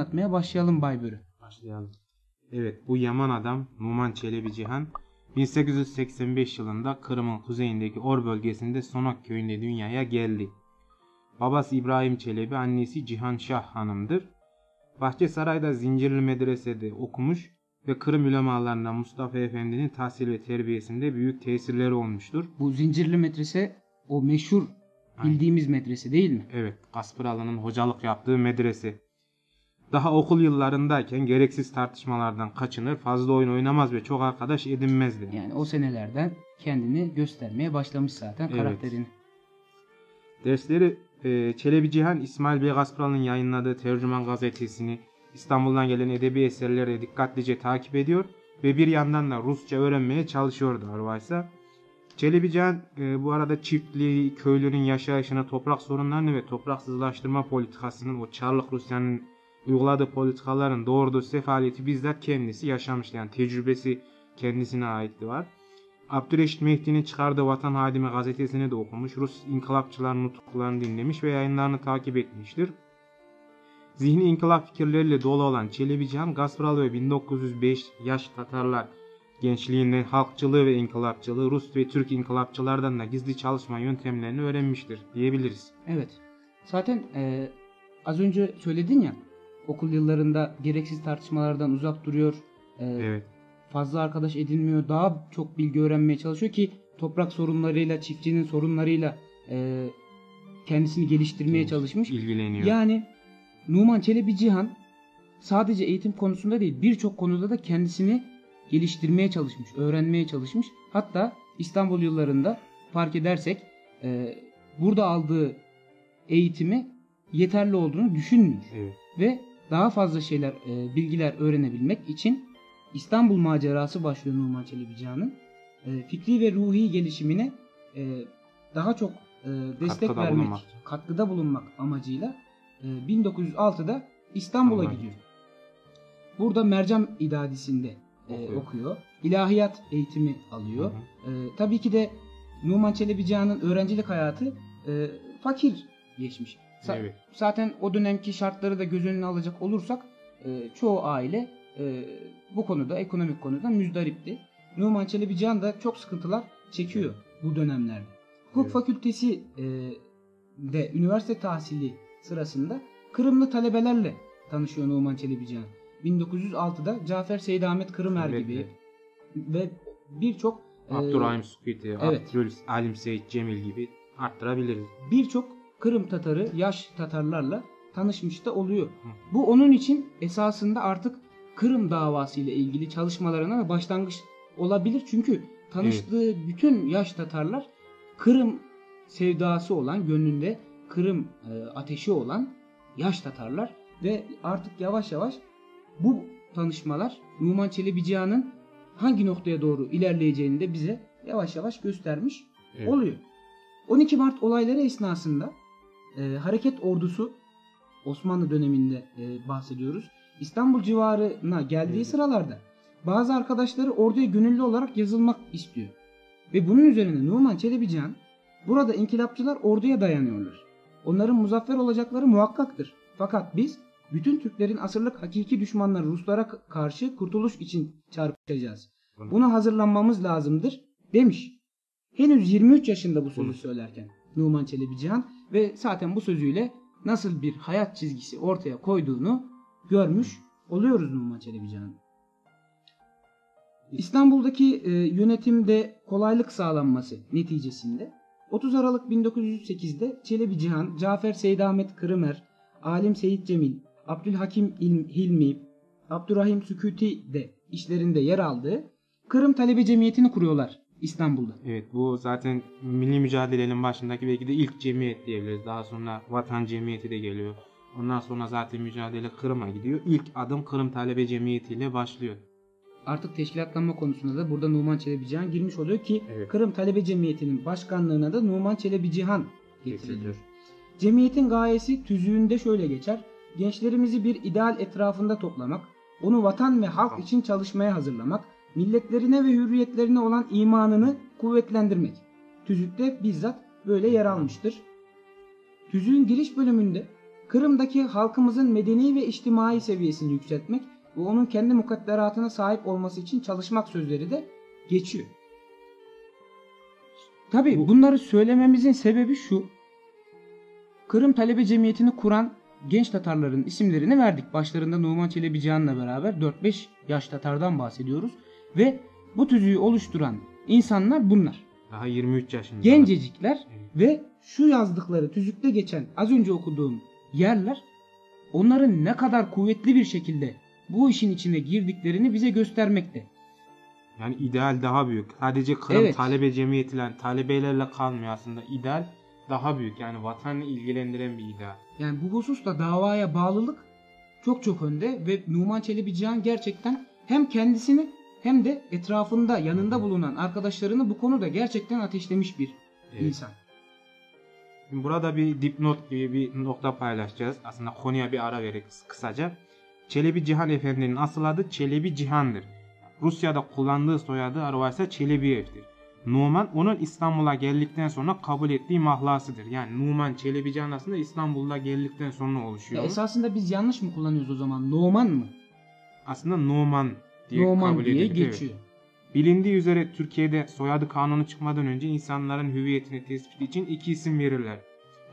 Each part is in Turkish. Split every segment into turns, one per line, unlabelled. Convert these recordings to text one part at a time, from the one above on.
anlatmaya başlayalım Baybörü.
Başlayalım. Evet, bu yaman adam Numan Çelebi Cihan 1885 yılında Kırım'ın kuzeyindeki Or bölgesinde Sonak köyünde dünyaya geldi. Babası İbrahim Çelebi, annesi Cihanşah Hanım'dır. Bahçesaray'da Zincirli Medrese'de okumuş ve Kırım ulemalarından Mustafa Efendi'nin tahsil ve terbiyesinde büyük tesirleri olmuştur.
Bu Zincirli Medrese o meşhur bildiğimiz medrese değil mi?
Evet, Gaspıralı'nın hocalık yaptığı medrese. Daha okul yıllarındayken gereksiz tartışmalardan kaçınır, fazla oyun oynamaz ve çok arkadaş edinmezdi.
Yani o senelerden kendini göstermeye başlamış zaten karakterini.
Dersleri Çelebi Cihan, İsmail Bey Gaspıralı'nın yayınladığı Tercüman gazetesini, İstanbul'dan gelen edebi eserleri dikkatlice takip ediyor ve bir yandan da Rusça öğrenmeye çalışıyordu Arvaysa. Çelebi Cihan bu arada çiftliği, köylünün yaşayışını, toprak sorunlarını ve topraksızlaştırma politikasının, o Çarlık Rusya'nın uyguladığı politikaların doğurduğu sefaleti bizzat kendisi yaşamıştı. Yani tecrübesi kendisine aitti var. Abdüreşit Mehdi'nin çıkardığı Vatan Hadimi gazetesini de okumuş. Rus inkılapçıların nutuklarını dinlemiş ve yayınlarını takip etmiştir. Zihni inkılap fikirleriyle dolu olan Çelebi Cihan, Gaspıralı ve 1905 yaş Tatarlar gençliğinden halkçılığı ve inkılapçılığı, Rus ve Türk inkılapçılardan da gizli çalışma yöntemlerini öğrenmiştir diyebiliriz.
Evet. Zaten az önce söyledin ya, okul yıllarında gereksiz tartışmalardan uzak duruyor.
Evet.
Fazla arkadaş edinmiyor. Daha çok bilgi öğrenmeye çalışıyor ki toprak sorunlarıyla, çiftçinin sorunlarıyla kendisini geliştirmeye çalışmış.
İlgileniyor.
Yani Numan Çelebi Cihan sadece eğitim konusunda değil, birçok konuda da kendisini geliştirmeye çalışmış, öğrenmeye çalışmış. Hatta İstanbul yıllarında fark edersek burada aldığı eğitimi yeterli olduğunu düşünmüyor.
Evet.
Ve daha fazla şeyler, bilgiler öğrenebilmek için İstanbul macerası başlıyor Numan Çelebi Cihan'ın. Fikri ve ruhi gelişimine daha çok destek vermek, katkıda bulunmak amacıyla 1906'da İstanbul'a gidiyor. Burada Mercan İdadisi'nde okuyor. İlahiyat eğitimi alıyor. Tabii ki de Numan Çelebi Cihan'ın öğrencilik hayatı fakir geçmiş.
Evet.
Zaten o dönemki şartları da göz önüne alacak olursak çoğu aile bu konuda, ekonomik konuda müzdaripti. Numan Çelebi Cihan da çok sıkıntılar çekiyor bu dönemlerde. Hukuk Fakültesi de üniversite tahsili sırasında Kırımlı talebelerle tanışıyor Numan Çelebi Cihan. 1906'da Cafer Seyyid Ahmet Kırımer gibi ve birçok
Abdurrahim Sukiti,
evet,
Alim Seyyid Cemil gibi arttırabiliriz.
Birçok Kırım Tatarı, yaş Tatarlarla tanışmış da oluyor. Bu onun için esasında artık Kırım davası ile ilgili çalışmalarına başlangıç olabilir. Çünkü tanıştığı bütün yaş Tatarlar Kırım sevdası olan, gönlünde Kırım ateşi olan yaş Tatarlar ve artık yavaş yavaş bu tanışmalar Numan Çelebi Cihan'ın hangi noktaya doğru ilerleyeceğini de bize yavaş yavaş göstermiş oluyor. 12 Mart olayları esnasında hareket ordusu, Osmanlı döneminde bahsediyoruz, İstanbul civarına geldiği sıralarda bazı arkadaşları orduya gönüllü olarak yazılmak istiyor. Ve bunun üzerine Numan Çelebi Cihan, burada inkılapçılar orduya dayanıyorlar. Onların muzaffer olacakları muhakkaktır. Fakat biz bütün Türklerin asırlık hakiki düşmanları Ruslara karşı kurtuluş için çarpışacağız. Buna hazırlanmamız lazımdır demiş. Henüz 23 yaşında bu sözü söylerken Numan Çelebi Cihan ve zaten bu sözüyle nasıl bir hayat çizgisi ortaya koyduğunu görmüş oluyoruz Numan Çelebi Cihan'ın. İstanbul'daki yönetimde kolaylık sağlanması neticesinde 30 Aralık 1908'de Çelebi Cihan, Cafer Seyyid Ahmet Kırımer, Alim Seyyid Cemil, Abdülhakim Hilmi, Abdurrahim Sükûti de işlerinde yer aldığı Kırım Talebe Cemiyeti'ni kuruyorlar İstanbul'da.
Evet, bu zaten milli mücadelenin başındaki belki de ilk cemiyet diyebiliriz. Daha sonra Vatan Cemiyeti de geliyor. Ondan sonra zaten mücadele Kırım'a gidiyor. İlk adım Kırım Talebe Cemiyeti ile başlıyor.
Artık teşkilatlanma konusunda da burada Numan Çelebi Cihan girmiş oluyor ki Kırım Talebe Cemiyeti'nin başkanlığına da Numan Çelebi Cihan getiriliyor. Cemiyetin gayesi tüzüğünde şöyle geçer: gençlerimizi bir ideal etrafında toplamak, onu vatan ve halk için çalışmaya hazırlamak, milletlerine ve hürriyetlerine olan imanını kuvvetlendirmek. Tüzükte bizzat böyle yer almıştır. Tüzüğün giriş bölümünde Kırım'daki halkımızın medeni ve içtimai seviyesini yükseltmek ve onun kendi mukadderatına sahip olması için çalışmak sözleri de geçiyor. Tabii bunları söylememizin sebebi şu. Kırım Talebe Cemiyeti'ni kuran genç Tatarların isimlerini verdik. Başlarında Numan Çelebi Cihan'la beraber 4-5 yaş Tatar'dan bahsediyoruz. Ve bu tüzüğü oluşturan insanlar bunlar.
Daha 23 yaşında.
Gencecikler
Evet.
ve şu yazdıkları tüzükte geçen az önce okuduğum yerler onların ne kadar kuvvetli bir şekilde bu işin içine girdiklerini bize göstermekte.
Yani ideal daha büyük. Sadece Kırım
Evet.
talebe cemiyetiyle, talebelerle kalmıyor aslında. İdeal daha büyük. Yani vatanı ilgilendiren bir ideal.
Yani bu hususta davaya bağlılık çok önde ve Numan Çelebi Cihan gerçekten hem kendisini hem de etrafında yanında bulunan arkadaşlarını bu konuda gerçekten ateşlemiş bir
Evet.
insan.
Şimdi burada bir dipnot gibi bir nokta paylaşacağız. Aslında konuya bir ara veririz kısaca. Çelebi Cihan Efendi'nin asıl adı Çelebi Cihan'dır. Rusya'da kullandığı soyadı Arvaysa Çelebiyev'dir. Numan onun İstanbul'a geldikten sonra kabul ettiği mahlasıdır. Yani Numan Çelebi Cihan aslında İstanbul'a geldikten sonra oluşuyor.
Esasında biz yanlış mı kullanıyoruz o zaman? Numan mı?
Aslında Numan diye
Numan
kabul
diye
edilir.
geçiyor.
Evet. Bilindiği üzere Türkiye'de soyadı kanunu çıkmadan önce insanların hüviyetini tespit için iki isim verirler.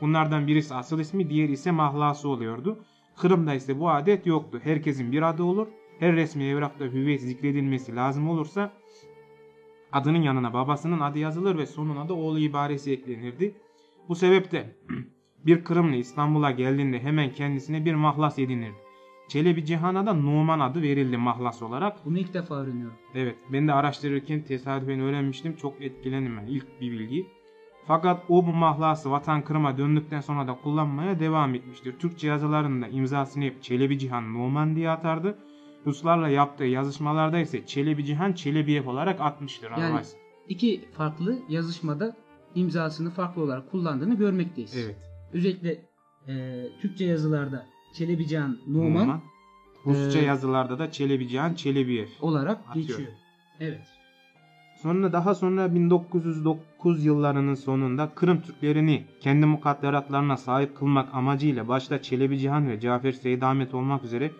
Bunlardan birisi asıl ismi, diğeri ise mahlası oluyordu. Kırım'da ise bu adet yoktu. Herkesin bir adı olur. Her resmi evrakta hüviyet zikredilmesi lazım olursa adının yanına babasının adı yazılır ve sonuna da oğlu ibaresi eklenirdi. Bu sebeple bir Kırımlı İstanbul'a geldiğinde hemen kendisine bir mahlas edinirdi. Çelebi Cihan'a da Numan adı verildi mahlas olarak.
Bunu ilk defa öğreniyorum.
Evet, ben de araştırırken tesadüfen öğrenmiştim. Çok etkilendim ben ilk bir bilgi. Fakat o bu mahlası vatan Kırım'a döndükten sonra da kullanmaya devam etmiştir. Türkçe yazılarında imzasını hep Çelebi Cihan Numan diye atardı. Ruslarla yaptığı yazışmalarda ise Çelebi Cihan Çelebiyev olarak atmıştır.
Yani iki farklı yazışmada imzasını farklı olarak kullandığını görmekteyiz.
Evet.
Özellikle Türkçe yazılarda Çelebi Cihan Numan
Rusça yazılarda da Çelebi Cihan Çelebiyev
olarak
atıyor.
geçiyor. Evet.
Daha sonra 1909 yıllarının sonunda Kırım Türklerini kendi mukadderatlarına sahip kılmak amacıyla başta Çelebi Cihan ve Cafer Seydamet olmak üzere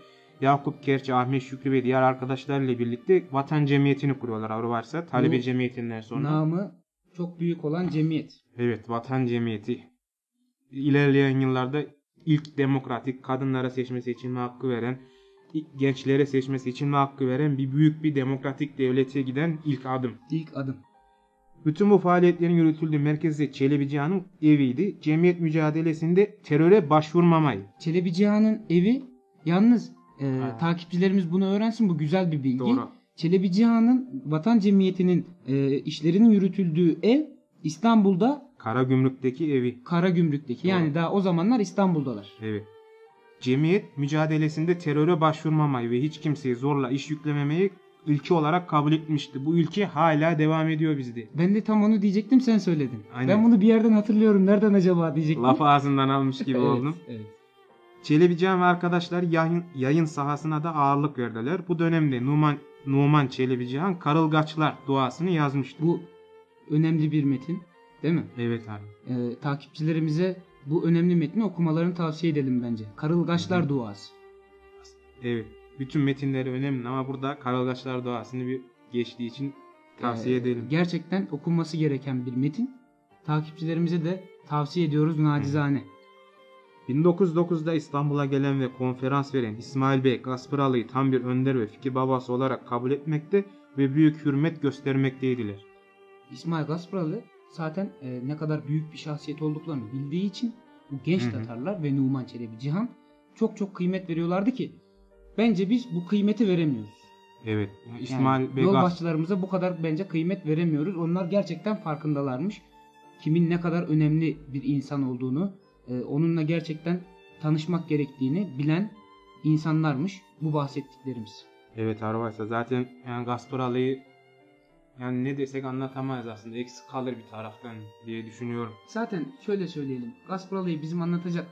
Yakup Kerçi, Ahmet Şükrü ve diğer arkadaşlarıyla birlikte Vatan Cemiyeti'ni kuruyorlar Avruvarsa. Talebe Cemiyeti'nden sonra.
Namı çok büyük olan cemiyet.
Evet, Vatan Cemiyeti. İlerleyen yıllarda ilk demokratik, kadınlara seçme seçilme hakkı veren, gençlere seçme seçilme hakkı veren büyük bir demokratik devlete giden ilk adım.
İlk adım.
Bütün bu faaliyetlerin yürütüldüğü merkezi Çelebi Cihan'ın eviydi. Cemiyet mücadelesinde teröre başvurmamayı.
Çelebi Cihan'ın evi yalnız takipçilerimiz bunu öğrensin, bu güzel bir bilgi.
Doğru.
Çelebi Cihan'ın Vatan Cemiyeti'nin işlerinin yürütüldüğü ev İstanbul'da
Karagümrük'teki evi.
Karagümrük'teki.
Doğru.
Yani daha o zamanlar İstanbul'dalar.
Evet. Cemiyet mücadelesinde teröre başvurmamayı ve hiç kimseye zorla iş yüklememeyi ilke olarak kabul etmişti. Bu ilke hala devam ediyor bizde.
Ben de tam onu diyecektim, sen söyledin.
Aynen.
Ben bunu bir yerden hatırlıyorum. Nereden acaba diyecektim.
Lafı ağzından almış gibi
Evet,
oldum.
evet.
Çelebi Cihan ve arkadaşlar yayın sahasına da ağırlık verdiler. Bu dönemde Numan Çelebi Cihan Karılgaçlar duasını yazmıştı.
Bu önemli bir metin, değil mi?
Evet abi.
Takipçilerimize bu önemli metni okumalarını tavsiye edelim bence. Karılgaçlar duası.
Evet. Bütün metinleri önemli ama burada Karılgaçlar duasını bir geçtiği için tavsiye edelim.
Gerçekten okunması gereken bir metin. Takipçilerimize de tavsiye ediyoruz nacizane.
1909'da İstanbul'a gelen ve konferans veren İsmail Bey Gaspıralı'yı tam bir önder ve fikir babası olarak kabul etmekte ve büyük hürmet göstermekteydiler.
İsmail Gaspıralı zaten ne kadar büyük bir şahsiyet olduklarını bildiği için bu genç Tatarlar ve Numan Çelebi Cihan çok kıymet veriyorlardı ki bence biz bu kıymeti veremiyoruz.
Evet. İsmail Bey
Yolbaşçılarımıza bu kadar bence kıymet veremiyoruz. Onlar gerçekten farkındalarmış. Kimin ne kadar önemli bir insan olduğunu, onunla gerçekten tanışmak gerektiğini bilen insanlarmış bu bahsettiklerimiz.
Evet Arvaysa zaten yani Gaspıralı'yı yani ne desek anlatamayız aslında. Eksik kalır bir taraftan diye düşünüyorum.
Zaten şöyle söyleyelim. Gaspıralı'yı bizim anlatacak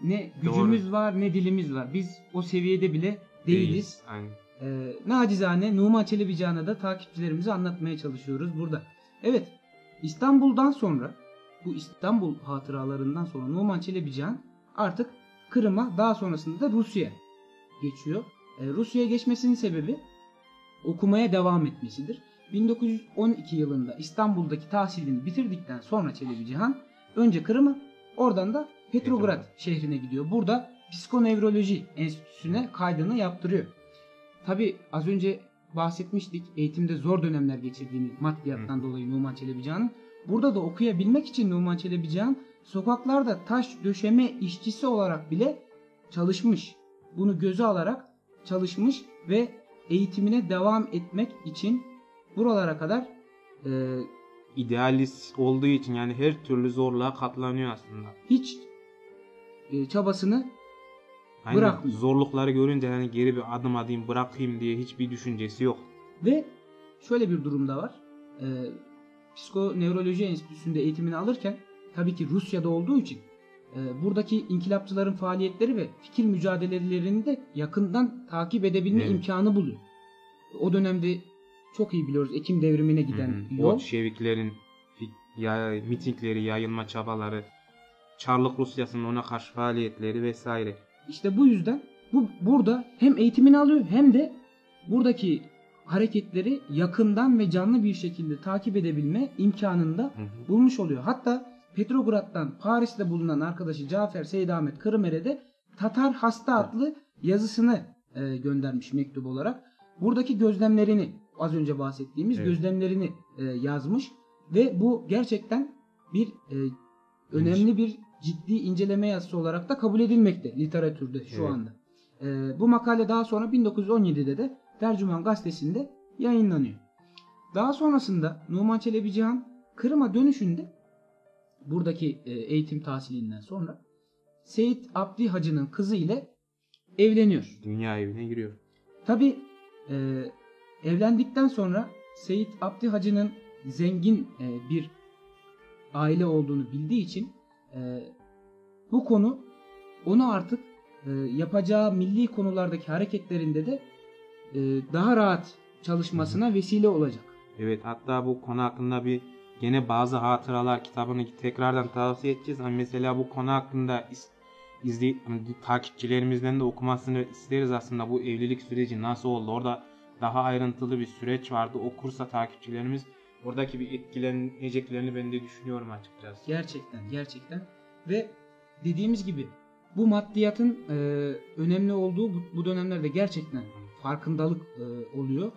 ne gücümüz var ne dilimiz var. Biz o seviyede bile değiliz.
Aynen.
Nacizane Numan Çelebi Cihan'a da takipçilerimize anlatmaya çalışıyoruz burada. Evet, İstanbul'dan sonra, bu İstanbul hatıralarından sonra Numan Çelebi Cihan artık Kırım'a, daha sonrasında da Rusya'ya geçiyor. Rusya'ya geçmesinin sebebi okumaya devam etmesidir. 1912 yılında İstanbul'daki tahsilini bitirdikten sonra Çelebi Cihan önce Kırım'a, oradan da Petrograd şehrine gidiyor. Burada Psikonevroloji Enstitüsü'ne kaydını yaptırıyor. Tabi az önce bahsetmiştik eğitimde zor dönemler geçirdiğini, maddiyattan dolayı Numan Çelebi Cihan'ın. Burada da okuyabilmek için Numan Çelebi Cihan sokaklarda taş döşeme işçisi olarak bile çalışmış. Bunu göze alarak çalışmış ve eğitimine devam etmek için buralara kadar
idealist olduğu için yani her türlü zorluğa katlanıyor aslında.
Hiç çabasını
Aynen,
bırakmıyor.
zorlukları görünce hani geri bir adım atayım bırakayım diye hiçbir düşüncesi yok.
Ve şöyle bir durumda var. Psikonevroloji Enstitüsü'nde eğitimini alırken tabii ki Rusya'da olduğu için buradaki inkılapçıların faaliyetleri ve fikir mücadelelerini de yakından takip edebilme imkanı buluyor. O dönemde çok iyi biliyoruz Ekim devrimine giden yol.
Bolşeviklerin mitingleri, yayılma çabaları, Çarlık Rusyası'nın ona karşı faaliyetleri vesaire.
İşte bu yüzden burada hem eğitimini alıyor hem de buradaki hareketleri yakından ve canlı bir şekilde takip edebilme imkanını da bulmuş oluyor. Hatta Petrograd'dan Paris'te bulunan arkadaşı Cafer Seydahmet Kırımer'e de Tatar Hasta adlı yazısını göndermiş mektup olarak. Buradaki gözlemlerini, az önce bahsettiğimiz gözlemlerini yazmış ve bu gerçekten bir önemli bir ciddi inceleme yazısı olarak da kabul edilmekte literatürde şu anda. Bu makale daha sonra 1917'de de Tercüman Gazetesi'nde yayınlanıyor. Daha sonrasında Numan Çelebi Cihan Kırım'a dönüşünde buradaki eğitim tahsilinden sonra Seyit Abdi Hacı'nın kızı ile evleniyor.
Dünya evine giriyor.
Tabi evlendikten sonra Seyit Abdi Hacı'nın zengin bir aile olduğunu bildiği için bu konu onu artık yapacağı milli konulardaki hareketlerinde de daha rahat çalışmasına vesile olacak.
Evet, hatta bu konu hakkında gene bazı hatıralar kitabını tekrardan tavsiye edeceğiz. Hani mesela bu konu hakkında takipçilerimizden de okumasını isteriz aslında, bu evlilik süreci nasıl oldu. Orada daha ayrıntılı bir süreç vardı. Okursa takipçilerimiz oradaki bir etkileneceklerini ben de düşünüyorum açıkçası.
Gerçekten. Ve dediğimiz gibi bu maddiyatın önemli olduğu bu dönemlerde gerçekten farkındalık oluyor.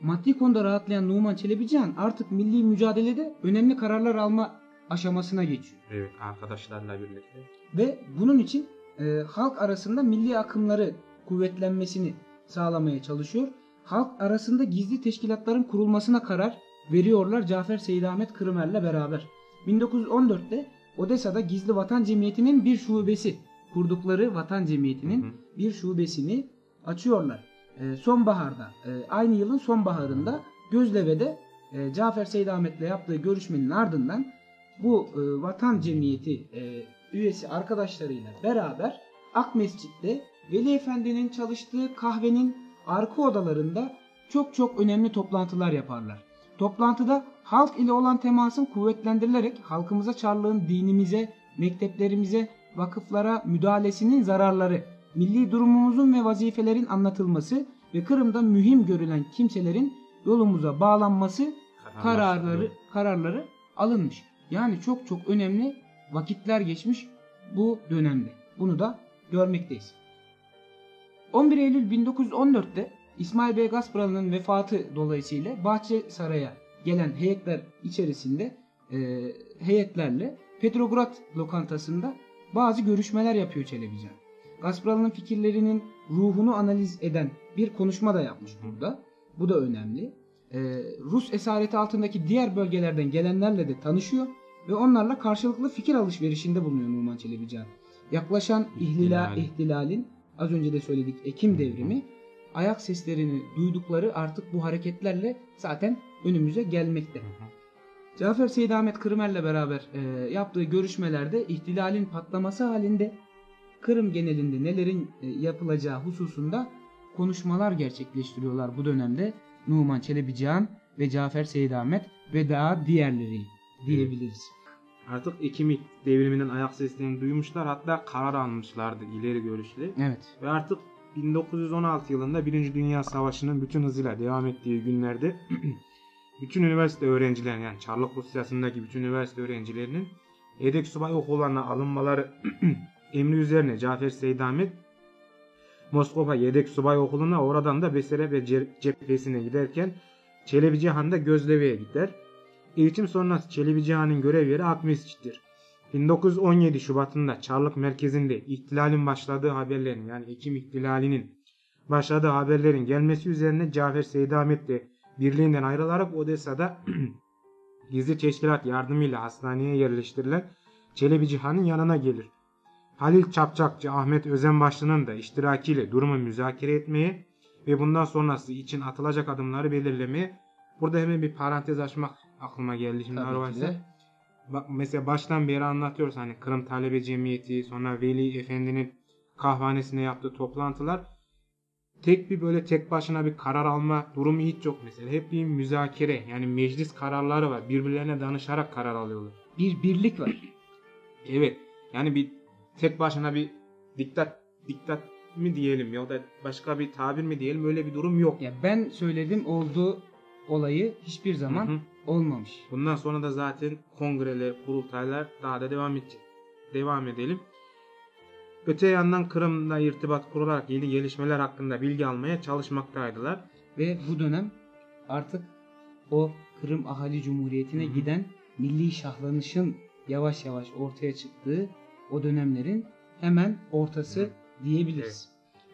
Maddi konuda rahatlayan Numan Çelebi Cihan artık milli mücadelede önemli kararlar alma aşamasına geçiyor.
Evet, arkadaşlarla birlikte.
Ve bunun için halk arasında milli akımları kuvvetlenmesini sağlamaya çalışıyor. Halk arasında gizli teşkilatların kurulmasına karar veriyorlar Cafer Seydahmet Kırımer'le beraber. 1914'te Odessa'da Gizli Vatan Cemiyeti'nin bir şubesi, kurdukları Vatan Cemiyeti'nin bir şubesini açıyorlar. Sonbaharda, aynı yılın sonbaharında Gözleve'de Cafer Seydahmet'le yaptığı görüşmenin ardından bu Vatan Cemiyeti üyesi arkadaşlarıyla beraber Akmescit'te Veli Efendi'nin çalıştığı kahvenin arka odalarında çok önemli toplantılar yaparlar. Toplantıda halk ile olan temasın kuvvetlendirilerek halkımıza Çarlık'ın dinimize, mekteplerimize, vakıflara müdahalesinin zararları, milli durumumuzun ve vazifelerin anlatılması ve Kırım'da mühim görülen kimselerin yolumuza bağlanması kararları alınmış. Yani çok önemli vakitler geçmiş bu dönemde. Bunu da görmekteyiz. 11 Eylül 1914'te İsmail Bey Gaspralı'nın vefatı dolayısıyla Bahçesaray'a gelen heyetler içerisinde heyetlerle Petrograd lokantasında bazı görüşmeler yapıyor Çelebi Cihan. Gaspralı'nın fikirlerinin ruhunu analiz eden bir konuşma da yapmış burada. Bu da önemli. Rus esareti altındaki diğer bölgelerden gelenlerle de tanışıyor ve onlarla karşılıklı fikir alışverişinde bulunuyor Numan Çelebi Cihan. Yaklaşan ihtilalin, az önce de söyledik, Ekim devrimi, ayak seslerini duydukları artık bu hareketlerle zaten önümüze gelmekte. Cafer Seydahmet Kırımer'le beraber yaptığı görüşmelerde ihtilalin patlaması halinde Kırım genelinde nelerin yapılacağı hususunda konuşmalar gerçekleştiriyorlar bu dönemde Numan Çelebi Cihan ve Cafer Seydahmet ve daha diğerleri diyebiliriz.
artık Ekim devriminin ayak seslerini duymuşlar. Hatta karar almışlardı ileri görüşlü.
Evet.
Ve artık 1916 yılında 1. Dünya Savaşı'nın bütün hızıyla devam ettiği günlerde bütün üniversite öğrencilerinin, yani Çarlık Rusyası'ndaki bütün üniversite öğrencilerinin yedek subay okullarına alınmaları emri üzerine Cafer Seydahmet Moskova Yedek Subay Okulu'na, oradan da Besarabya cephesine giderken Çelebi Cihan'da Gözleve'ye gider. Eğitim sonrası Çelebi Cihan'ın görev yeri Akmescit'tir. 1917 Şubat'ında Çarlık merkezinde ihtilalin başladığı haberlerin, yani Ekim ihtilalinin başladığı haberlerin gelmesi üzerine Cafer Seydahmet de birliğinden ayrılarak Odessa'da gizli teşkilat yardımıyla hastaneye yerleştirilen Çelebi Cihan'ın yanına gelir. Halil Çapçakçı, Ahmet Özenbaşlı'nın da iştirakiyle durumu müzakere etmeye ve bundan sonrası için atılacak adımları belirlemeye. Burada hemen bir parantez açmak aklıma geldi şimdi Arvaysa. Bak mesela baştan beri anlatıyoruz, hani Kırım Talebe Cemiyeti, sonra Veli Efendi'nin kahvanesinde yaptığı toplantılar, tek başına bir karar alma durumu hiç yok mesela. Hep bir müzakere, yani meclis kararları var. Birbirlerine danışarak karar alıyorlar.
Bir birlik var.
Evet. Yani bir tek başına bir diktat mi diyelim ya da başka bir tabir mi diyelim, öyle bir durum yok.
Ya ben söyledim olduğu olayı hiçbir zaman olmamış.
Bundan sonra da zaten kongreler, kurultaylar daha da devam edecek. Devam edelim. Öte yandan Kırım'da irtibat kurularak yeni gelişmeler hakkında bilgi almaya çalışmaktaydılar.
Ve bu dönem artık o Kırım Ahali Cumhuriyeti'ne giden milli şahlanışın yavaş yavaş ortaya çıktığı o dönemlerin hemen ortası diyebiliriz.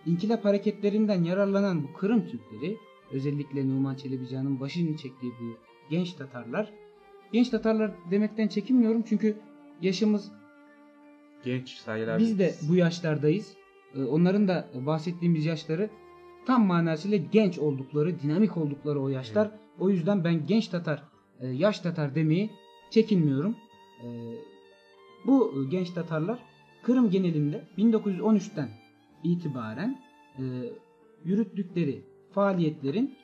İnkılap hareketlerinden yararlanan bu Kırım Türkleri, özellikle Numan Çelebi Cihan'ın başını çektiği bu genç Tatarlar demekten çekinmiyorum çünkü yaşımız
genç sayılar.
Biz de bu yaşlardayız. Onların da bahsettiğimiz yaşları tam manasıyla genç oldukları, dinamik oldukları o yaşlar. Evet. O yüzden ben genç Tatar, yaş Tatar demeyi çekinmiyorum. Bu genç Tatarlar Kırım genelinde 1913'ten itibaren yürüttükleri faaliyetlerin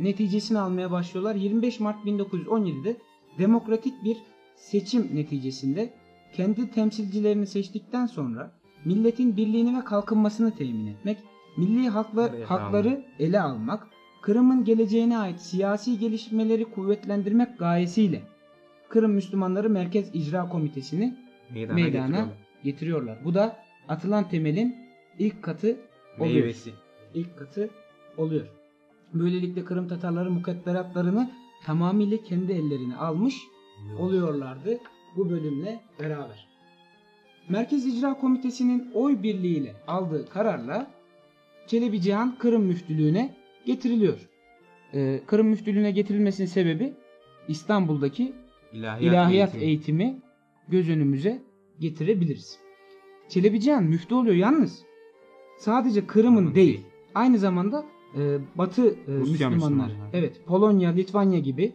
neticesini almaya başlıyorlar. 25 Mart 1917'de demokratik bir seçim neticesinde kendi temsilcilerini seçtikten sonra milletin birliğini ve kalkınmasını temin etmek, milli hakları ele almak, Kırım'ın geleceğine ait siyasi gelişmeleri kuvvetlendirmek gayesiyle Kırım Müslümanları Merkez İcra Komitesi'ni meydana getiriyorlar. Bu da atılan temelin ilk katı oluyor.
Meyvesi.
İlk katı oluyor. Böylelikle Kırım Tatarları mukadderatlarını tamamıyla kendi ellerine almış oluyorlardı bu bölümle beraber. Merkez İcra Komitesi'nin oy birliğiyle aldığı kararla Çelebi Cihan Kırım Müftülüğü'ne getiriliyor. Kırım Müftülüğü'ne getirilmesinin sebebi İstanbul'daki ilahiyat eğitimi göz önümüze getirebiliriz. Çelebi Cihan müftü oluyor yalnız. Sadece Kırım'ın değil, aynı zamanda Batı Müslümanlar, evet, Polonya, Litvanya gibi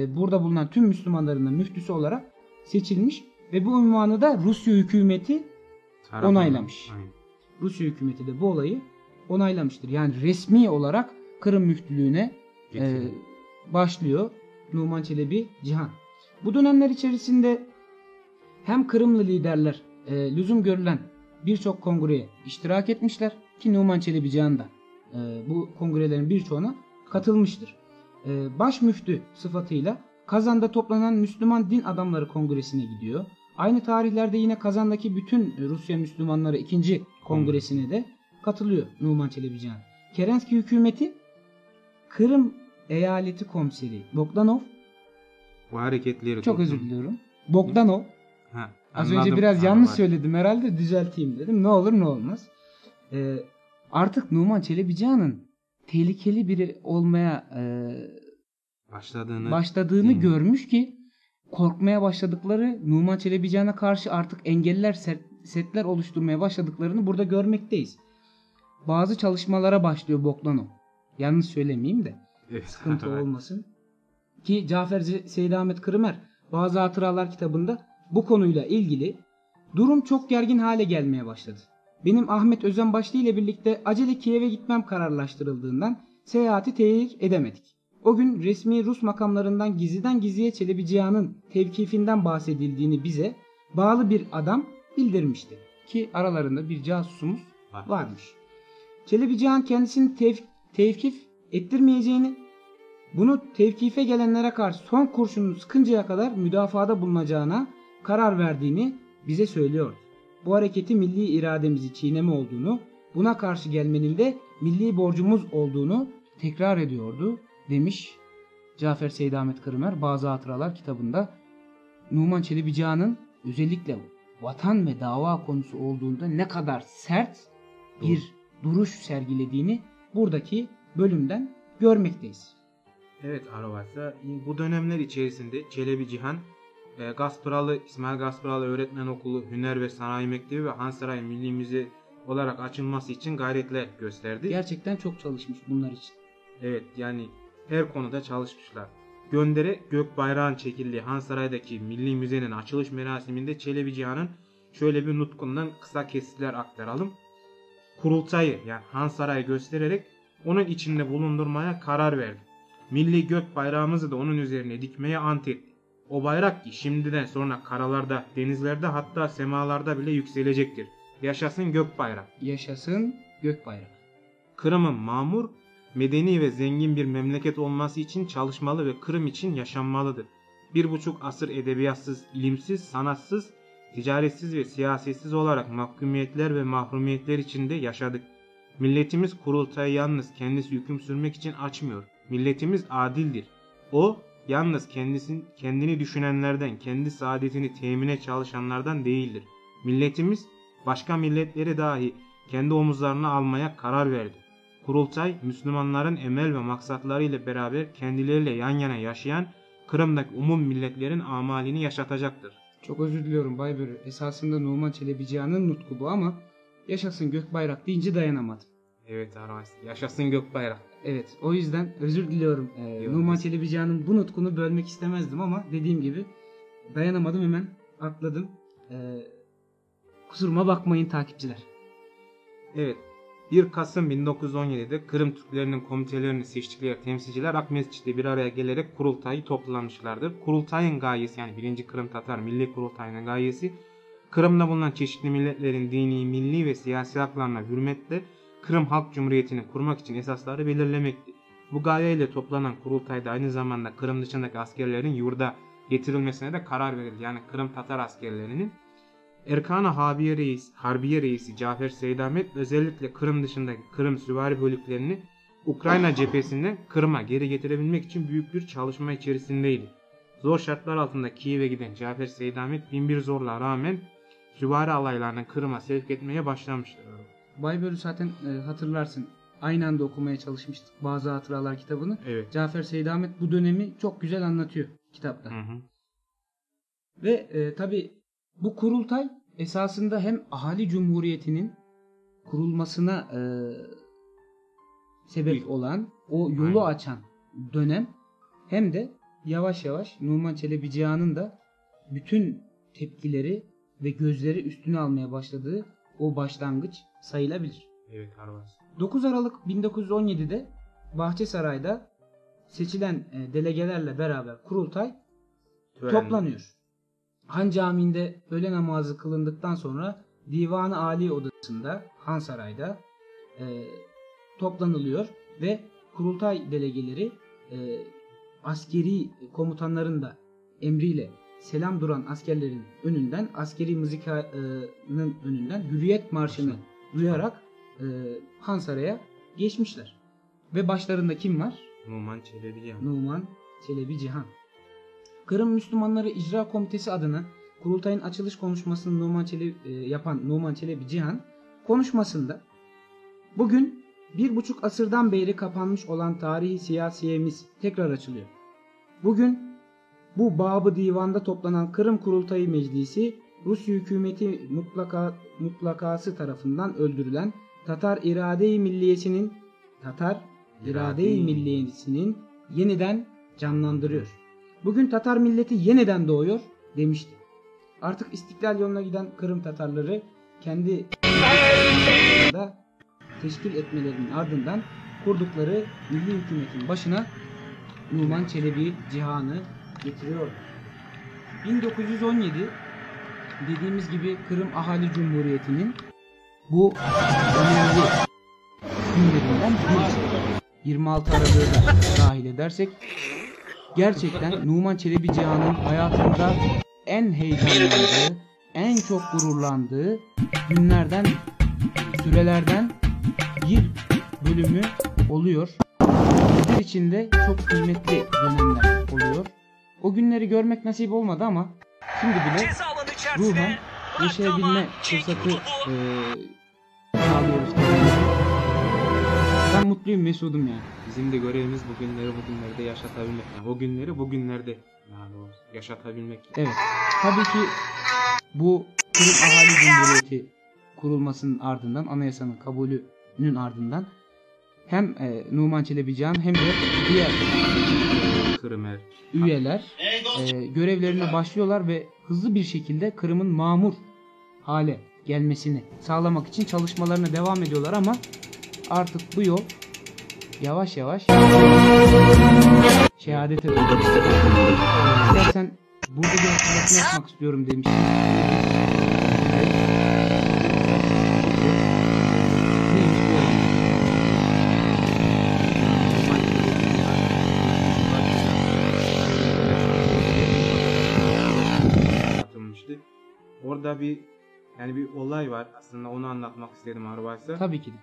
burada bulunan tüm Müslümanların da müftüsü olarak seçilmiş ve bu unvanı da Rusya hükümeti onaylamış. Rusya hükümeti de bu olayı onaylamıştır. Yani resmi olarak Kırım müftülüğüne başlıyor Numan Çelebi Cihan. Bu dönemler içerisinde hem Kırımlı liderler lüzum görülen birçok kongreye iştirak etmişler ki Numan Çelebi Cihan da bu kongrelerin birçoğuna katılmıştır. Baş müftü sıfatıyla Kazan'da toplanan Müslüman Din Adamları Kongresi'ne gidiyor. Aynı tarihlerde yine Kazan'daki bütün Rusya Müslümanları 2. Kongresine de katılıyor Numan Çelebi Cihan. Kerenski hükümeti Kırım Eyaleti Komiseri Bogdanov,
bu hareketleri
çok özür diliyorum, Bogdanov, az önce biraz yanlış söyledim herhalde, düzelteyim dedim, ne olur ne olmaz. Artık Numan Çelebi Cihan'ın tehlikeli biri olmaya başladığını görmüş ki korkmaya başladıkları, Numan Çelebi Cihan'a karşı artık engeller, setler oluşturmaya başladıklarını burada görmekteyiz. Bazı çalışmalara başlıyor Bogdanov. Yanlış söylemeyeyim de sıkıntı olmasın. Ki Cafer Seydahmet Kırımer bazı hatıralar kitabında bu konuyla ilgili durum çok gergin hale gelmeye başladı. Benim Ahmet Özenbaşlı ile birlikte acele Kiev'e gitmem kararlaştırıldığından seyahati tehir edemedik. O gün resmi Rus makamlarından gizliden gizliye Çelebi Cihan'ın tevkifinden bahsedildiğini bize bağlı bir adam bildirmişti. Ki aralarında bir casusumuz varmış. Çelebi Cihan kendisini tevkif ettirmeyeceğini, bunu tevkife gelenlere karşı son kurşununu sıkıncaya kadar müdafada bulunacağına karar verdiğini bize söylüyor. Bu hareketi milli irademizi çiğneme olduğunu, buna karşı gelmenin de milli borcumuz olduğunu tekrar ediyordu demiş Cafer Seyit Ahmet Kırımer Bazı Hatıralar kitabında. Numan Çelebi Cihan'ın özellikle vatan ve dava konusu olduğunda ne kadar sert bir duruş sergilediğini buradaki bölümden görmekteyiz.
Evet Arvasa, bu dönemler içerisinde Çelebi Cihan, İsmail Gaspıralı Öğretmen Okulu, Hüner ve Sanayi Mektebi ve Hansaray Milli Müze olarak açılması için gayretler gösterdi.
Gerçekten çok çalışmış bunlar için.
Evet, yani her konuda çalışmışlar. Göndere gök bayrağın çekildiği Hansaray'daki Milli Müze'nin açılış merasiminde Çelebi Cihan'ın şöyle bir nutkundan kısa kesitler aktaralım. Kurultayı, yani Hansaray'ı göstererek onun içinde bulundurmaya karar verdi. Milli gök bayrağımızı da onun üzerine dikmeye ant etti. O bayrak ki şimdiden sonra karalarda, denizlerde, hatta semalarda bile yükselecektir. Yaşasın gök bayrak.
Yaşasın gök bayrak.
Kırım'ın mamur, medeni ve zengin bir memleket olması için çalışmalı ve Kırım için yaşanmalıdır. 1,5 asır edebiyatsız, ilimsiz, sanatsız, ticaretsiz ve siyasetsiz olarak mahkumiyetler ve mahrumiyetler içinde yaşadık. Milletimiz kurultayı yalnız kendisi hüküm sürmek için açmıyor. Milletimiz adildir. O yalnız kendini düşünenlerden, kendi saadetini temine çalışanlardan değildir. Milletimiz başka milletleri dahi kendi omuzlarına almaya karar verdi. Kurultay, Müslümanların emel ve maksatları ile beraber kendileriyle yan yana yaşayan Kırım'daki umum milletlerin amalini yaşatacaktır.
Çok özür diliyorum Baybörü. Esasında Numan Çelebi Cihan'ın nutku bu ama yaşasın gök bayrak deyince dayanamadım.
Evet Aras, yaşasın gök bayrak.
Evet, o yüzden özür diliyorum. Numan Çelebi Cihan'ın bu nutkunu bölmek istemezdim ama dediğim gibi dayanamadım, hemen atladım. Kusuruma bakmayın takipçiler.
Evet, 1 Kasım 1917'de Kırım Türklerinin komitelerini seçtikleri temsilciler Akmescit'te bir araya gelerek kurultayı toplamışlardır. Kurultayın gayesi, yani 1. Kırım Tatar Milli Kurultayı'nın gayesi, Kırım'da bulunan çeşitli milletlerin dini, milli ve siyasi haklarına hürmetle Kırım Halk Cumhuriyeti'ni kurmak için esasları belirlemekti. Bu gayeyle toplanan kurultayda aynı zamanda Kırım dışındaki askerlerin yurda getirilmesine de karar verildi. Yani Kırım Tatar askerlerinin. Erkan-ı Harbiye Reisi Cafer Seyit Ahmet özellikle Kırım dışındaki Kırım süvari bölüklerini Ukrayna cephesinden Kırım'a geri getirebilmek için büyük bir çalışma içerisindeydi. Zor şartlar altında Kiev'e giden Cafer Seyit Ahmet binbir zorluğa rağmen süvari alaylarını Kırım'a sevk etmeye başlamıştır.
Baybörü zaten hatırlarsın. Aynı anda okumaya çalışmıştık Bazı Hatıralar kitabını.
Evet.
Cafer Seyit Ahmet bu dönemi çok güzel anlatıyor kitapta. Ve tabi bu kurultay esasında hem ahali cumhuriyetinin kurulmasına sebep olan, o yolu açan dönem, hem de yavaş yavaş Numan Çelebi Cihan'ın da bütün tepkileri ve gözleri üstüne almaya başladığı o başlangıç sayılabilir.
Evet Arvas.
9 Aralık 1917'de Bahçesaray'da seçilen delegelerle beraber kurultay toplanıyor. Han Camii'nde öğle namazı kılındıktan sonra Divan-ı Ali odasında Hansaray'da toplanılıyor ve kurultay delegeleri askeri komutanların da emriyle selam duran askerlerin önünden, askeri mızıkanın önünden Hürriyet Marşı'nı duyarak Hansaray'a geçmişler. Ve başlarında kim var?
Numan Çelebi Cihan.
Numan Çelebi Cihan. Kırım Müslümanları İcra Komitesi adına kurultayın açılış konuşmasını yapan Numan Çelebi Cihan konuşmasında bugün 1,5 asırdan beri kapanmış olan tarihi siyasiyemiz tekrar açılıyor. Bugün bu Bab-ı Divan'da toplanan Kırım Kurultayı Meclisi Rusya hükümeti mutlakası tarafından öldürülen Tatar İrade-i Milliyesi'nin yeniden canlandırıyor. Bugün Tatar milleti yeniden doğuyor demişti. Artık istiklal yoluna giden Kırım Tatarları kendi teşkil etmelerinin ardından kurdukları milli hükümetin başına Numan Çelebi Cihan'ı getiriyor. 1917 dediğimiz gibi Kırım Ahali Cumhuriyeti'nin bu önemli günlerinden birisi. 26 Aralık'ı da dahil edersek gerçekten Numan Çelebi Cihan'ın hayatında en heyecanlandığı, en çok gururlandığı günlerden, sürelerden bir bölümü oluyor. Bizler için de çok kıymetli dönemler oluyor. O günleri görmek nasip olmadı ama şimdi bile ruhen yaşayabilme fırsatı sağlıyoruz. Ben mutluyum, mesudum yani.
Bizim de görevimiz bugünlerde yaşatabilmek. Yani o günleri bugünlerde yaşatabilmek.
Evet. Tabii ki bu Kırım Ahali Cumhuriyeti kurulmasının ardından, anayasanın kabulünün ardından hem Numan Çelebi Cihan hem de diğer
Kırımer
üyeler görevlerine başlıyorlar ve hızlı bir şekilde Kırım'ın mamur hale gelmesini sağlamak için çalışmalarına devam ediyorlar ama artık bu yol yavaş yavaş şehadete dönüyor. İstersen burada bir hatırlatma yapmak istiyorum demiştim.
Orada bir olay var. Aslında onu anlatmak istedim Arvaysa.
Tabii ki de.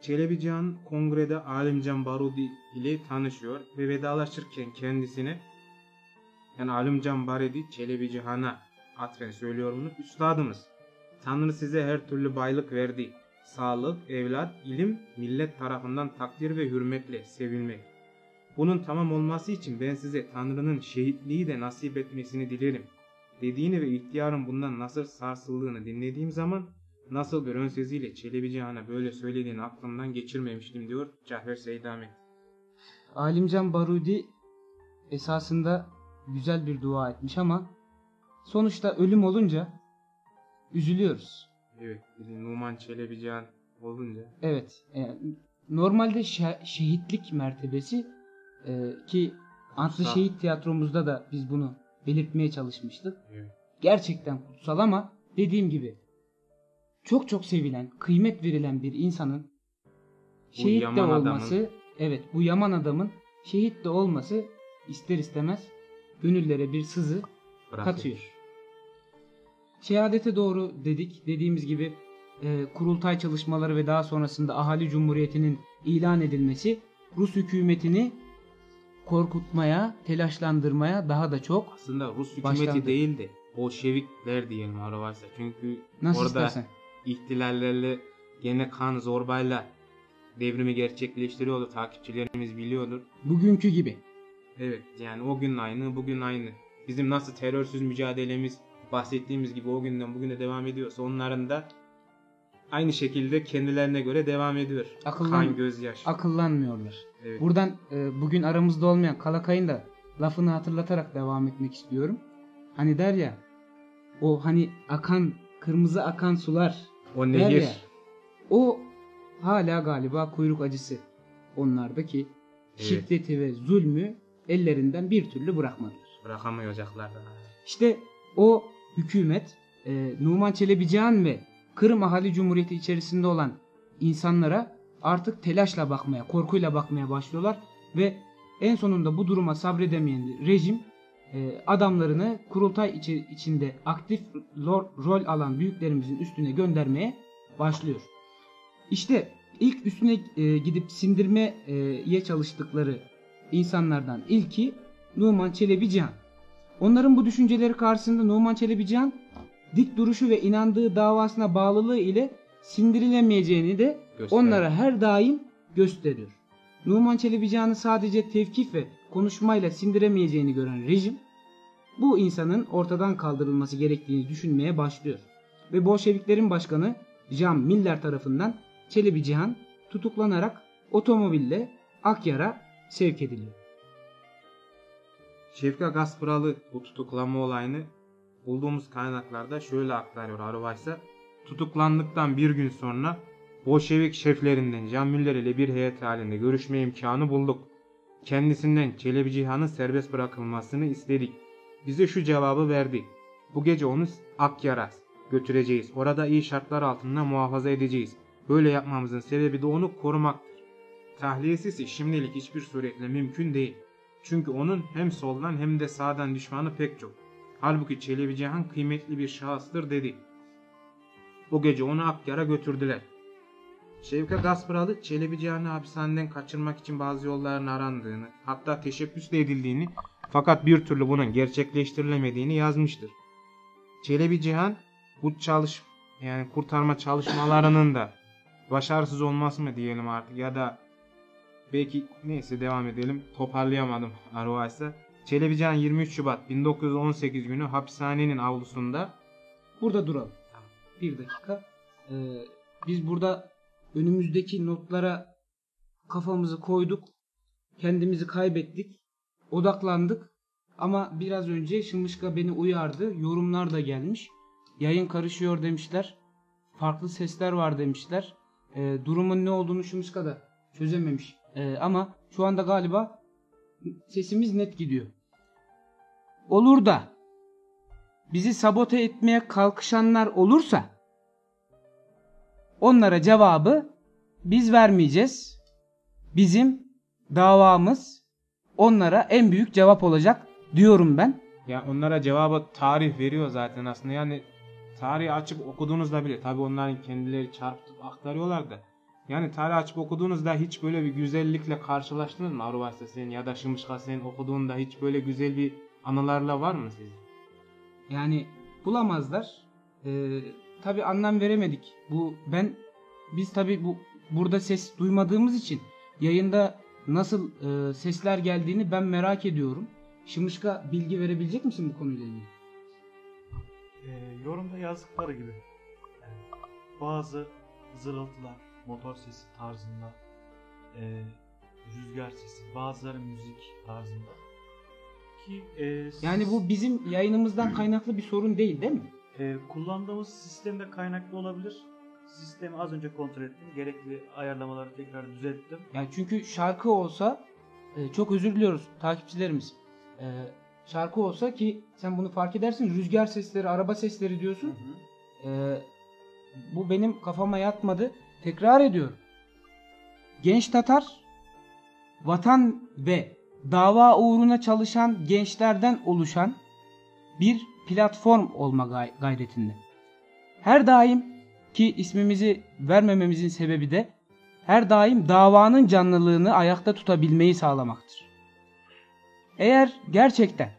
Çelebi Cihan kongrede Alimcan Barudi ile tanışıyor ve vedalaşırken kendisine, yani Alimcan Barudi Çelebi Cihan'a atfen söylüyor bunu. Üstadımız, Tanrı size her türlü baylık verdi. Sağlık, evlat, ilim, millet tarafından takdir ve hürmetle sevilmek. Bunun tamam olması için ben size Tanrı'nın şehitliği de nasip etmesini dilerim dediğini ve ihtiyarın bundan nasıl sarsıldığını dinlediğim zaman nasıl bir ön sözüyle Çelebi Cihan'a böyle söylediğini aklımdan geçirmemiştim diyor Cahver Seydami.
Alimcan Barudi esasında güzel bir dua etmiş ama sonuçta ölüm olunca üzülüyoruz.
Evet, Numan Çelebi Cihan olunca.
Evet, normalde şehitlik mertebesi ki Antlı Şehit Tiyatromuzda da biz bunu belirtmeye çalışmıştık.
Evet.
Gerçekten kutsal ama dediğim gibi çok çok sevilen, kıymet verilen bir insanın şehit de olması, evet, bu yaman adamın şehit de olması ister istemez gönüllere bir sızı katıyor. Şehadete doğru dedik. Dediğimiz gibi kurultay çalışmaları ve daha sonrasında Ahali Cumhuriyeti'nin ilan edilmesi Rus hükümetini korkutmaya, telaşlandırmaya daha da çok
aslında Rus hükümeti değil de Bolşevikler diyelim Arvaysa. Çünkü
nasıl
orada
istersen
ihtilallerle gene kan zorbayla devrimi gerçekleştiriyordu. Takipçilerimiz biliyordur.
Bugünkü gibi.
Evet, yani o gün aynı, bugün aynı. Bizim nasıl terörsüz mücadelemiz bahsettiğimiz gibi o günden bugüne devam ediyorsa onların da aynı şekilde kendilerine göre devam ediyor. Kan, gözyaş.
Akıllanmıyorlar.
Evet.
Buradan bugün aramızda olmayan Kalakay'ın da lafını hatırlatarak devam etmek istiyorum. Hani der ya, o hani akan, kırmızı akan sular.
O nehir.
Ya, o hala galiba kuyruk acısı onlardaki
evet.
Şiddeti ve zulmü ellerinden bir türlü bırakmadılar.
Bırakamayacaklar.
İşte o hükümet Numan Çelebi Cihan ve Kırım Ahali Cumhuriyeti içerisinde olan insanlara artık telaşla bakmaya, korkuyla bakmaya başlıyorlar ve en sonunda bu duruma sabredemeyen rejim adamlarını kurultay içinde aktif rol alan büyüklerimizin üstüne göndermeye başlıyor. İşte ilk üstüne gidip sindirmeye çalıştıkları insanlardan ilki Numan Çelebi Cihan. Onların bu düşünceleri karşısında Numan Çelebi Cihan dik duruşu ve inandığı davasına bağlılığı ile sindirilemeyeceğini de onlara her daim gösteriyor. Numan Çelebi Cihan'ı sadece tevkif ve konuşmayla sindiremeyeceğini gören rejim bu insanın ortadan kaldırılması gerektiğini düşünmeye başlıyor. Ve Bolşeviklerin başkanı Jan Miller tarafından Çelebi Cihan tutuklanarak otomobille Akyar'a sevk ediliyor.
Şefka Gaspıralı bu tutuklama olayını bulduğumuz kaynaklarda şöyle aktarıyor Arvaysa. Tutuklandıktan bir gün sonra Bolşevik şeflerinden Jan Müller ile bir heyet halinde görüşme imkanı bulduk. Kendisinden Çelebi Cihan'ın serbest bırakılmasını istedik. Bize şu cevabı verdi. Bu gece onu Akyar'a götüreceğiz. Orada iyi şartlar altında muhafaza edeceğiz. Böyle yapmamızın sebebi de onu korumaktır. Tahliyesi şimdilik hiçbir suretle mümkün değil. Çünkü onun hem soldan hem de sağdan düşmanı pek çok. Halbuki Çelebi Cihan kıymetli bir şahıstır dedi. O gece onu Akyar'a götürdüler. Şevket Gaspıralı Çelebi Cihan'ı hapishaneden kaçırmak için bazı yolların arandığını, hatta teşebbüs de edildiğini, fakat bir türlü bunun gerçekleştirilemediğini yazmıştır. Çelebi Cihan bu kurtarma çalışmalarının da başarısız olması mı diyelim artık, ya da belki neyse devam edelim, toparlayamadım Arvaysa. Çelebi Cihan 23 Şubat 1918 günü hapishanenin avlusunda.
Burada duralım. Bir dakika. Biz burada önümüzdeki notlara kafamızı koyduk. Kendimizi kaybettik. Odaklandık. Ama biraz önce Şımışka beni uyardı. Yorumlar da gelmiş. Yayın karışıyor demişler. Farklı sesler var demişler. Durumun ne olduğunu Şımışka da çözememiş. Ama şu anda galiba sesimiz net gidiyor. Olur da bizi sabote etmeye kalkışanlar olursa onlara cevabı biz vermeyeceğiz. Bizim davamız onlara en büyük cevap olacak diyorum ben.
Ya onlara cevabı tarih veriyor zaten aslında. Yani tarihi açıp okuduğunuzda bile, tabi onların kendileri çarpıtıp aktarıyorlar da. Yani tarihi açıp okuduğunuzda hiç böyle bir güzellikle karşılaştınız mı Arvaysa senin ya da Şımışka senin okuduğunda hiç böyle güzel bir anılarla var mı sizin?
Yani bulamazlar. Tabi anlam veremedik. Biz tabi burada ses duymadığımız için yayında nasıl sesler geldiğini ben merak ediyorum. Şımışka bilgi verebilecek misin bu konuyla ilgili?
Yorumda yazdıkları gibi bazı zırıltılar, motor sesi tarzında, rüzgar sesi, bazıları müzik tarzında ki
yani bu bizim yayınımızdan kaynaklı bir sorun değil mi?
Kullandığımız sistemde kaynaklı olabilir. Sistemi az önce kontrol ettim. Gerekli ayarlamaları tekrar düzelttim.
Yani çünkü şarkı olsa çok özür diliyoruz takipçilerimiz. Şarkı olsa ki sen bunu fark edersin, rüzgar sesleri, araba sesleri diyorsun. Bu benim kafama yatmadı. Tekrar ediyorum. Genç Tatar vatan ve dava uğruna çalışan gençlerden oluşan bir platform olma gayretinde. Her daim ki ismimizi vermememizin sebebi de her daim davanın canlılığını ayakta tutabilmeyi sağlamaktır. Eğer gerçekten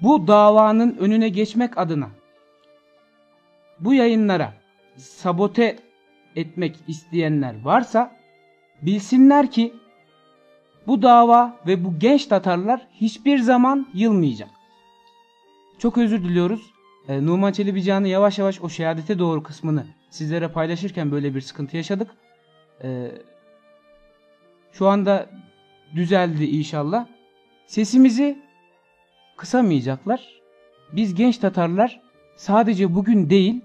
bu davanın önüne geçmek adına bu yayınlara sabote etmek isteyenler varsa bilsinler ki bu dava ve bu genç Tatarlar hiçbir zaman yılmayacak. Çok özür diliyoruz. Numan Çelebi Cihan'ı yavaş yavaş o şehadete doğru kısmını sizlere paylaşırken böyle bir sıkıntı yaşadık. Şu anda düzeldi inşallah. Sesimizi kısamayacaklar. Biz genç Tatarlar sadece bugün değil,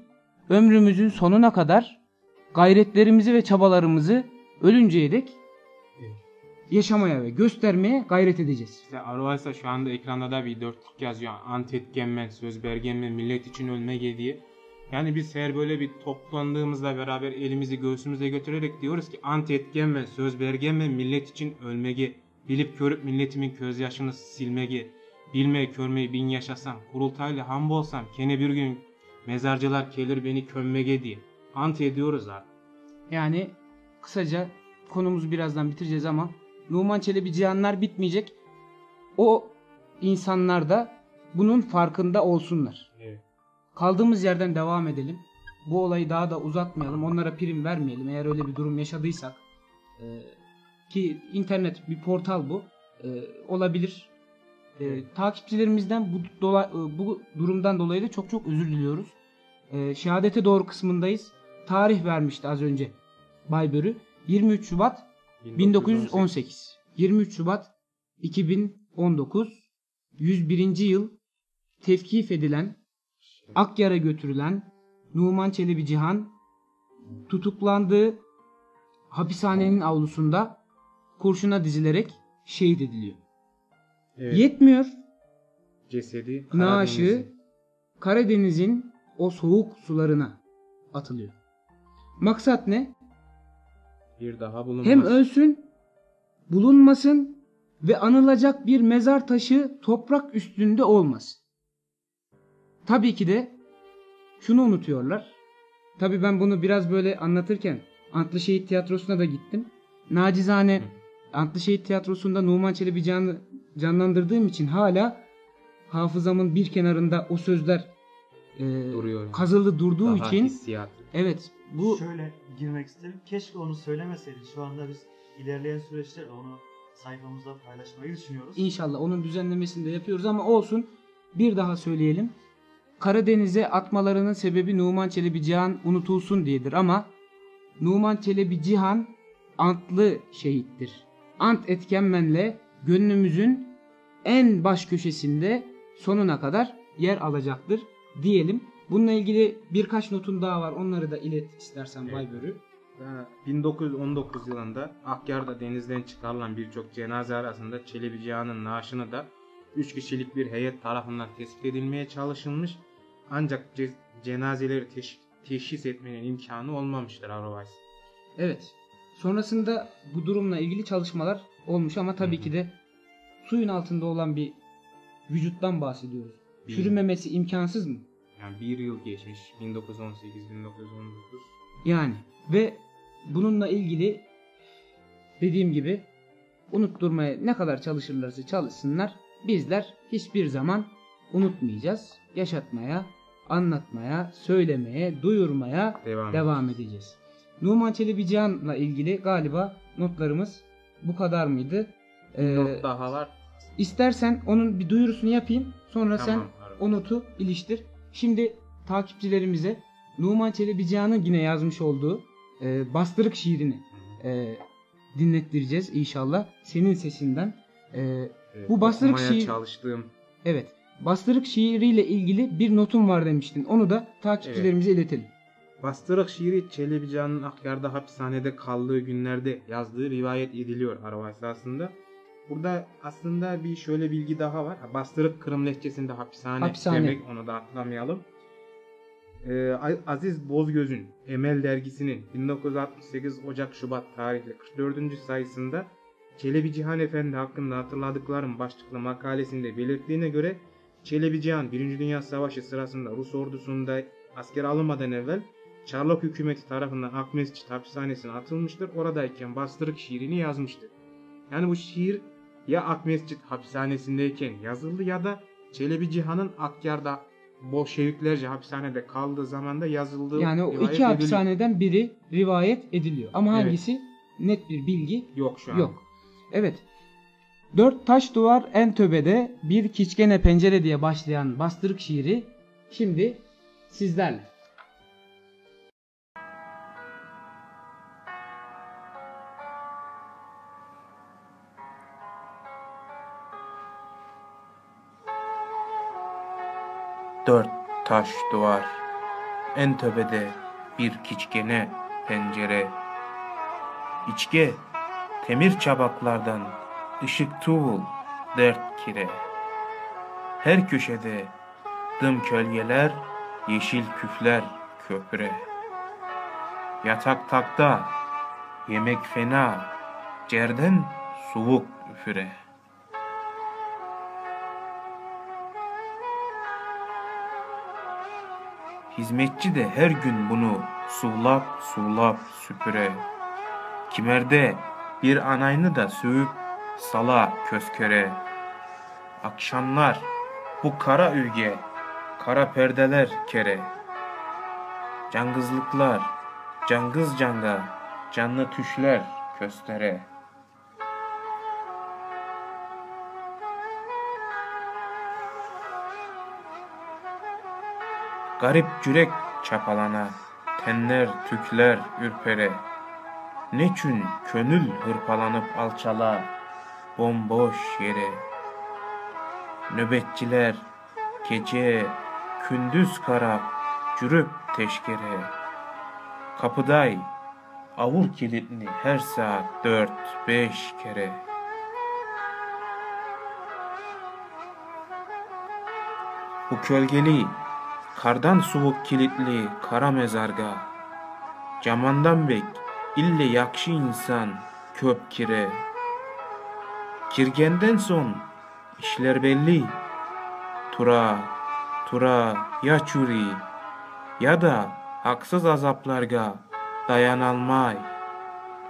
ömrümüzün sonuna kadar gayretlerimizi ve çabalarımızı ölünceye dek yaşamaya ve göstermeye gayret edeceğiz.
İşte Arvaysa şu anda ekranda da bir dörtlük yazıyor. Antet gemmen, söz bergenmen, millet için ölmege diye. Yani biz her böyle bir toplandığımızda beraber elimizi göğsümüze götürerek diyoruz ki antet gemmen, söz bergenmen, millet için ölmege. Bilip körüp milletimin gözyaşını silmege. Bilmeye körmeyi bin yaşasam, kurultayla ham olsam, kene bir gün mezarcılar gelir beni kömmege diye. Ant ediyoruz abi.
Yani kısaca konumuzu birazdan bitireceğiz ama Numan Çelebi Cihanlar bitmeyecek. O insanlar da bunun farkında olsunlar.
Evet.
Kaldığımız yerden devam edelim. Bu olayı daha da uzatmayalım. Onlara prim vermeyelim. Eğer öyle bir durum yaşadıysak. Ki internet bir portal bu. Olabilir. Takipçilerimizden bu durumdan dolayı da çok çok özür diliyoruz. Şehadete doğru kısmındayız. Tarih vermişti az önce Baybörü. 23 Şubat 1918. 23 Şubat 2019. 101. yıl tevkif edilen, Akyar'a götürülen Numan Çelebi Cihan tutuklandığı hapishanenin avlusunda kurşuna dizilerek şehit ediliyor.
Evet.
Yetmiyor.
Cesedi
Naaşı Karadeniz'in o soğuk sularına atılıyor. Maksat ne?
bir daha bulunmaz.
Hem ölsün, bulunmasın ve anılacak bir mezar taşı toprak üstünde olmasın. Tabii ki de şunu unutuyorlar. Tabii ben bunu biraz böyle anlatırken Antlı Şehit Tiyatrosu'na da gittim. Nacizane Antlı Şehit Tiyatrosu'nda Numan Çelebi canlandırdığım için hala hafızamın bir kenarında o sözler
Duruyor yani.
kazılı durduğu
Daha
için
hissiyat.
evet bu
Şöyle girmek isterim. Keşke onu söylemeseydin. Şu anda biz ilerleyen süreçte onu sayfamızda paylaşmayı düşünüyoruz.
İnşallah onun düzenlemesini de yapıyoruz ama olsun, bir daha söyleyelim. Karadeniz'e atmalarının sebebi Numan Çelebi Cihan unutulsun diyedir ama Numan Çelebi Cihan antlı şehittir. Ant etkenmenle gönlümüzün en baş köşesinde sonuna kadar yer alacaktır diyelim. Bununla ilgili birkaç notun daha var. Onları da ilet istersen Baybörü.
1919 yılında Hakkari'de denizden çıkarılan birçok cenaze arasında Çelebi Cihan'ın naaşını da 3 kişilik bir heyet tarafından tespit edilmeye çalışılmış. Ancak cenazeleri teşhis etmenin imkanı olmamıştır Arovays.
Evet. Sonrasında bu durumla ilgili çalışmalar olmuş ama tabii ki de suyun altında olan bir vücuttan bahsediyoruz. Çürümemesi imkansız mı?
Yani bir yıl geçmiş. 1918-1919.
Yani ve bununla ilgili dediğim gibi unutturmaya ne kadar çalışırlarsa çalışsınlar bizler hiçbir zaman unutmayacağız. Yaşatmaya, anlatmaya, söylemeye, duyurmaya devam edeceğiz. Numan Çelebi Cihan'la ilgili galiba notlarımız bu kadar mıydı?
Not daha var.
İstersen onun bir duyurusunu yapayım. Sonra
Tamam,
sen o notu iliştir. Şimdi takipçilerimize Numan Çelebi Cihan'ın yine yazmış olduğu Bastırık şiirini dinlettireceğiz inşallah. Senin sesinden. Bu Bastırık şiir...
çalıştığım.
Evet. Bastırık şiiriyle ilgili bir notum var demiştin. Onu da takipçilerimize iletelim.
Bastırık şiiri Çelebi Cihan'ın Hakkari'de hapishanede kaldığı günlerde yazdığı rivayet ediliyor Arovays aslında. Burada aslında bir şöyle bilgi daha var. Bastırık Kırım lehçesinde hapishane demek, onu da atlamayalım. Aziz Bozgöz'ün Emel dergisinin 1968 Ocak-Şubat tarihli 44. sayısında Çelebi Cihan Efendi hakkında hatırladıklarım başlıklı makalesinde belirttiğine göre Çelebi Cihan 1. Dünya Savaşı sırasında Rus ordusunda askere alınmadan evvel Çarlık hükümeti tarafından Akmescit hapishanesine atılmıştır. Oradayken Bastırık şiirini yazmıştır. Yani bu şiir ya Akmescit hapishanesindeyken yazıldı ya da Çelebi Cihan'ın Hakkari'de Bolşeviklerce hapishanede kaldığı zamanda yazıldığı
yani o iki hapishaneden biri rivayet ediliyor. Ama hangisi net bir bilgi
yok şu an.
Yok. Evet. 4 taş duvar en töbede bir kiçkene pencere diye başlayan Bastırık şiiri şimdi sizlerle.
Dört taş duvar, en tepede bir kiçkene pencere. İçge, temir çabaklardan ışık tuğul dert kire. Her köşede dım kölgeler, yeşil küfler köpüre. Yatak takta, yemek fena, cerden soğuk üfüre. Hizmetçi de her gün bunu sulap sulap süpüre. Kimerde bir anayını da söğüp sala köskere. Akşamlar bu kara üge, kara perdeler kere. Cangızlıklar, cangız canga, canlı tüşler köstere. Garip cürek çapalana, tenler tükler ürpere. Neçün könül hırpalanıp alçala, bomboş yere. Nöbetçiler gece kündüz kara cürüp teşkere. Kapıday avul kilitli her saat 4-5 kere. Bu kölgeli, kardan soğuk kilitli kara mezarga. Camandan bek, ille yakşı insan, köp kire. Kirgenden son, işler belli. Tura, tura ya çuri, ya da haksız azaplarga dayanalmay,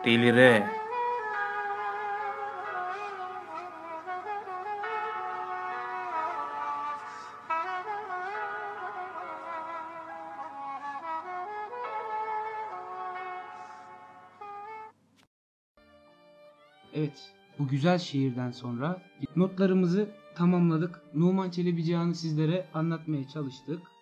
delire.
Evet, bu güzel şiirden sonra notlarımızı tamamladık. Numan Çelebi Cihan'ı sizlere anlatmaya çalıştık.